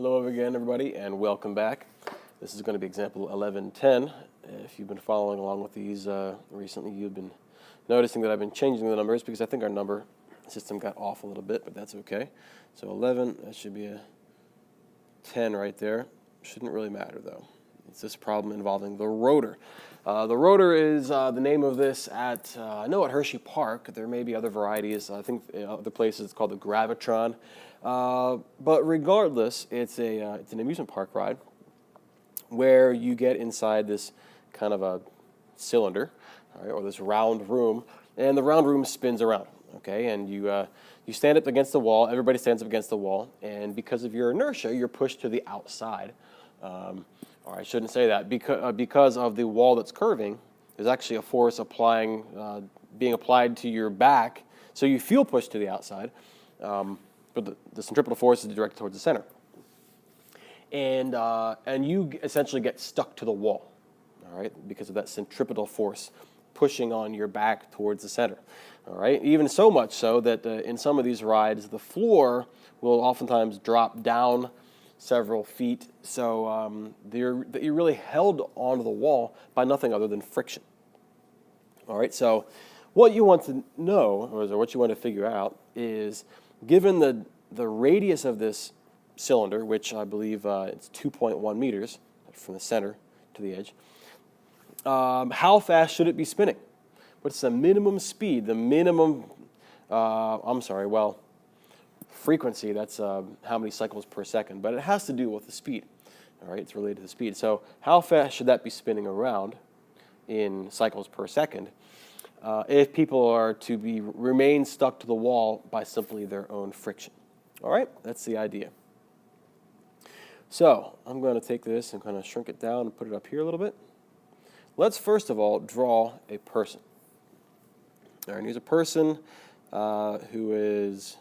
Hello again, everybody, and welcome back. This is going to be example 1110. If you've been following along with these recently, you've been noticing that I've been changing the numbers because I think our number system got off a little bit, but that's okay. So 11, that should be a 10 right there. Shouldn't really matter, though. It's this problem involving the rotor. The rotor is the name of this at, I know at Hershey Park. There may be other varieties. I think other places it's called the Gravitron. But regardless, it's an amusement park ride where you get inside this kind of a cylinder, all right, or this round room, and the round room spins around, okay? And you stand up against the wall. Everybody stands up against the wall, and because of your inertia, you're pushed to the outside. Or I shouldn't say that. Because of the wall that's curving, there's actually a force being applied to your back, so you feel pushed to the outside. But the centripetal force is directed towards the center. And you essentially get stuck to the wall, all right, because of that centripetal force pushing on your back towards the center, all right? Even so much so that in some of these rides, the floor will oftentimes drop down several feet, so you're really held onto the wall by nothing other than friction. All right, so what you want to know, or what you want to figure out, is given the radius of this cylinder, which I believe it's 2.1 meters from the center to the edge, how fast should it be spinning? What's the minimum speed, the minimum, frequency, that's how many cycles per second, but it has to do with the speed, all right? It's related to the speed. So how fast should that be spinning around in cycles per second if people are to remain stuck to the wall by simply their own friction? All right, that's the idea. So I'm going to take this and kind of shrink it down and put it up here a little bit. Let's first of all draw a person. All right, here's a person who is,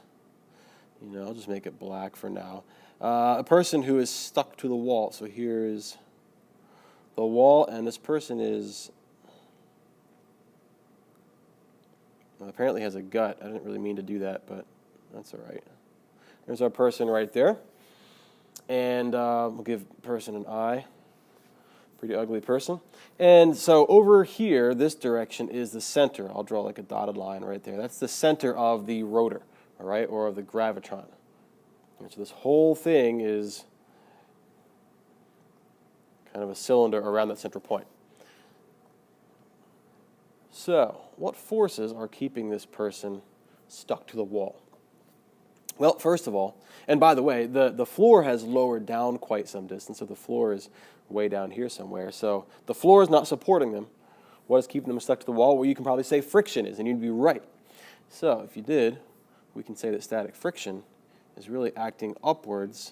I'll just make it black for now. A person who is stuck to the wall. So here's the wall, and this person apparently has a gut. I didn't really mean to do that, but that's all right. There's our person right there. And we'll give person an eye. Pretty ugly person. And so over here, this direction is the center. I'll draw like a dotted line right there. That's the center of the rotor, all right, or of the gravitron. And so this whole thing is kind of a cylinder around that central point. So what forces are keeping this person stuck to the wall? Well, first of all, and by the way, the floor has lowered down quite some distance, so the floor is way down here somewhere. So the floor is not supporting them. What is keeping them stuck to the wall? Well, you can probably say friction is, and you'd be right. So if you did, we can say that static friction is really acting upwards,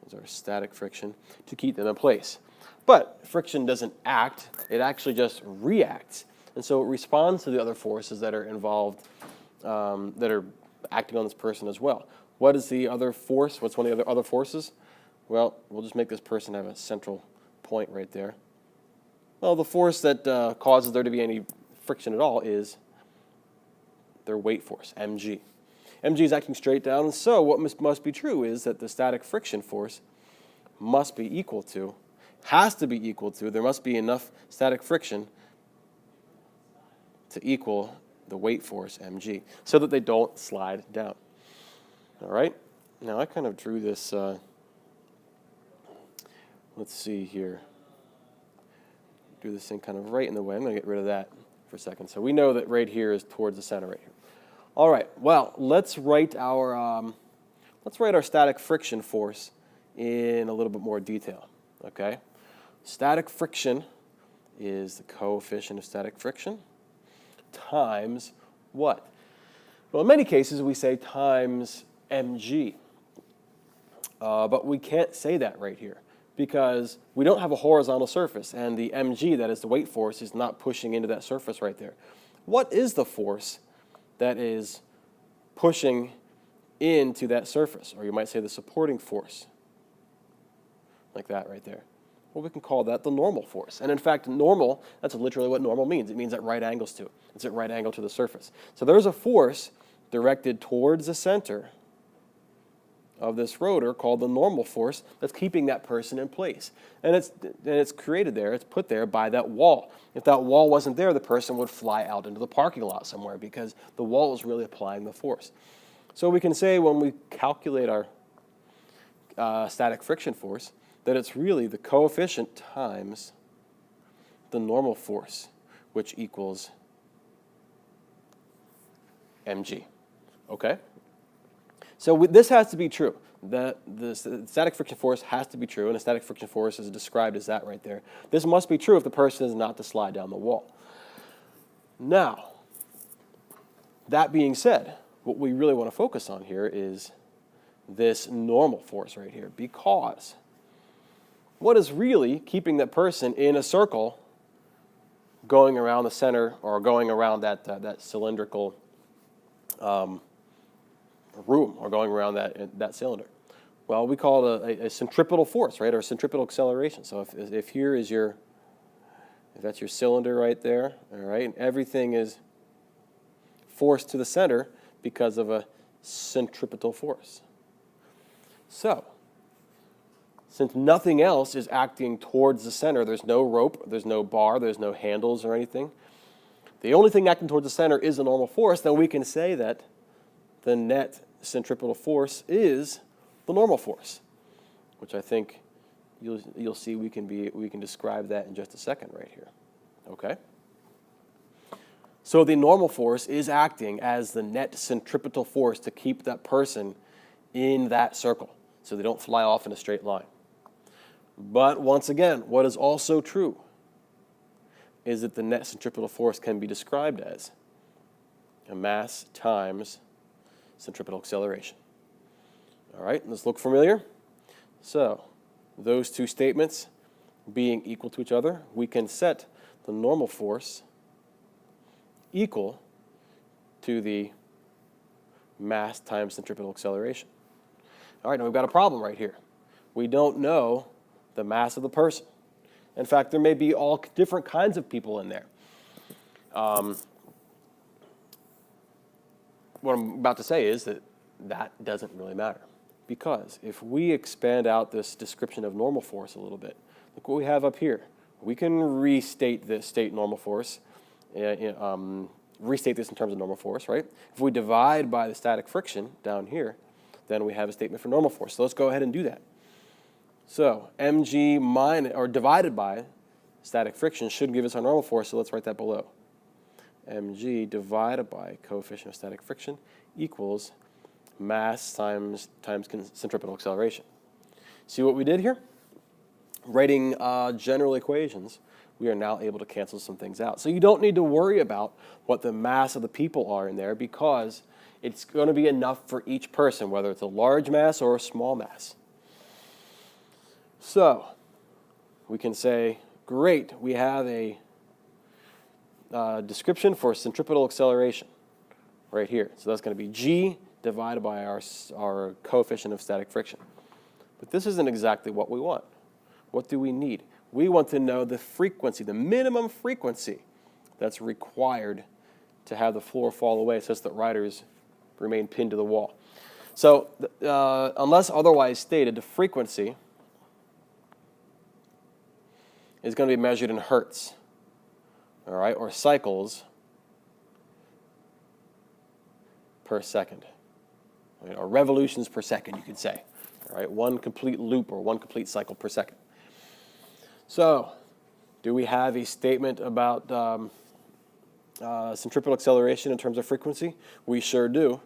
as our static friction, to keep them in place. But friction doesn't act, it actually just reacts. And so it responds to the other forces that are involved, that are acting on this person as well. What is the other force? What's one of the other forces? Well, we'll just make this person have a central point right there. Well, the force that causes there to be any friction at all is their weight force, mg. mg is acting straight down, and so what must be true is that the static friction force must be equal to, has to be equal to, there must be enough static friction to equal the weight force, mg, so that they don't slide down. All right? Now, I kind of drew this, let's see here. Do this thing kind of right in the way. I'm going to get rid of that for a second. So we know that right here is towards the center right here. All right, well, let's write our static friction force in a little bit more detail, okay? Static friction is the coefficient of static friction times what? Well, in many cases, we say times mg. But we can't say that right here because we don't have a horizontal surface, and the mg, that is the weight force, is not pushing into that surface right there. What is the force that is pushing into that surface? Or you might say the supporting force, like that right there. Well, we can call that the normal force. And in fact, normal, that's literally what normal means. It means at right angles to it. It's at right angle to the surface. So there's a force directed towards the center of this rotor called the normal force that's keeping that person in place. And it's created there, it's put there by that wall. If that wall wasn't there, the person would fly out into the parking lot somewhere because the wall is really applying the force. So we can say when we calculate our static friction force that it's really the coefficient times the normal force, which equals mg. Okay? So this has to be true. The static friction force has to be true, and a static friction force is described as that right there. This must be true if the person is not to slide down the wall. Now, that being said, what we really want to focus on here is this normal force right here, because what is really keeping that person in a circle going around the center or going around that cylindrical room or going around that cylinder? Well, we call it a centripetal force, right, or centripetal acceleration. So if here is if that's your cylinder right there, all right, and everything is forced to the center because of a centripetal force. So, since nothing else is acting towards the center, there's no rope, there's no bar, there's no handles or anything, the only thing acting towards the center is the normal force, then we can say that the net centripetal force is the normal force, which I think you'll see we can describe that in just a second right here. Okay? So the normal force is acting as the net centripetal force to keep that person in that circle so they don't fly off in a straight line. But once again, what is also true is that the net centripetal force can be described as a mass times centripetal acceleration. All right, let's look familiar. So those two statements being equal to each other, we can set the normal force equal to the mass times centripetal acceleration. All right, now we've got a problem right here. We don't know the mass of the person. In fact, there may be all different kinds of people in there. What I'm about to say is that doesn't really matter, because if we expand out this description of normal force a little bit, look what we have up here. We can restate this state normal force, restate this in terms of normal force, right? If we divide by the static friction down here, then we have a statement for normal force. So let's go ahead and do that. So mg minus, or divided by static friction should give us our normal force, so let's write that below. Mg divided by coefficient of static friction equals mass times centripetal acceleration. See what we did here? Writing general equations, we are now able to cancel some things out. So you don't need to worry about what the mass of the people are in there, because it's going to be enough for each person, whether it's a large mass or a small mass. So we can say, great, we have a description for centripetal acceleration right here. So that's going to be g divided by our coefficient of static friction. But this isn't exactly what we want. What do we need? We want to know the frequency, the minimum frequency that's required to have the floor fall away such that riders remain pinned to the wall. So unless otherwise stated, the frequency is going to be measured in hertz, all right, or cycles per second, right, or revolutions per second, you could say, all right, one complete loop or one complete cycle per second. So, do we have a statement about centripetal acceleration in terms of frequency? We sure do.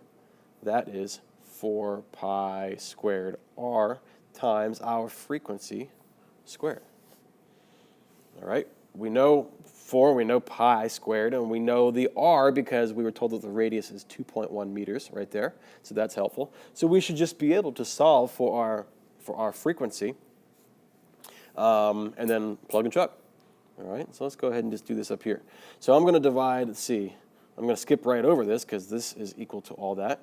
That is 4 pi squared r times our frequency squared. All right, we know 4, we know pi squared, and we know the r because we were told that the radius is 2.1 meters right there, so that's helpful. So we should just be able to solve for our frequency and then plug and chug. All right, so let's go ahead and just do this up here. So I'm going to divide, let's see, I'm going to skip right over this because this is equal to all that.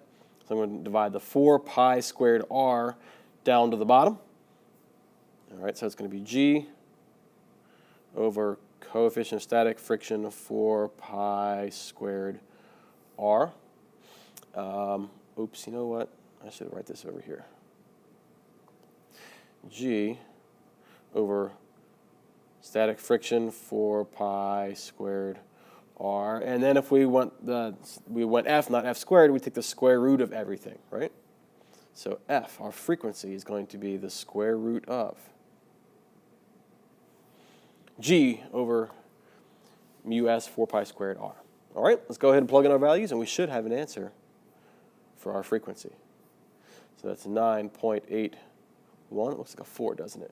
So I'm going to divide the 4 pi squared r down to the bottom. All right, so it's going to be g over coefficient of static friction of 4 pi squared r. Oops, you know what? I should write this over here. G over static friction 4 pi squared r. And then if we want F, not F squared, we take the square root of everything, right? So F, our frequency, is going to be the square root of G over mu s 4 pi squared r. All right, let's go ahead and plug in our values, and we should have an answer for our frequency. So that's 9.81. It looks like a 4, doesn't it?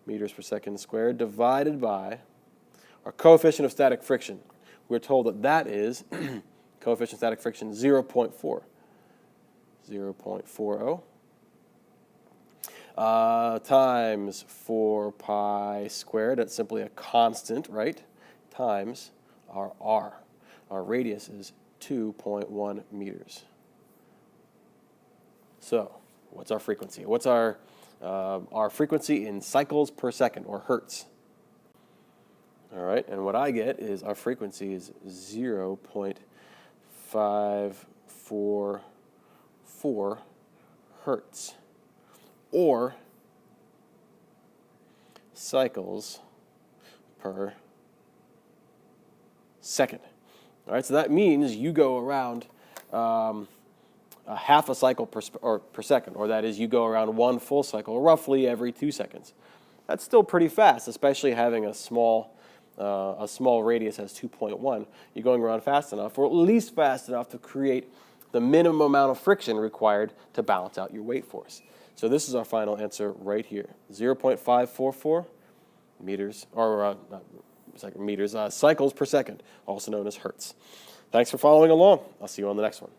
Meters per second squared divided by our coefficient of static friction. We're told that that is coefficient of static friction 0.4. 0.40 times 4 pi squared. That's simply a constant, right? Times our r. Our radius is 2.1 meters. So, what's our frequency? What's our frequency in cycles per second, or hertz? All right, and what I get is our frequency is 0.544 hertz, or cycles per second. All right, so that means you go around a half a cycle per second, or that is you go around one full cycle roughly every 2 seconds. That's still pretty fast, especially having a small radius as 2.1. You're going around fast enough, or at least fast enough to create the minimum amount of friction required to balance out your weight force. So this is our final answer right here, 0.544 meters, or meters, cycles per second, also known as hertz. Thanks for following along. I'll see you on the next one.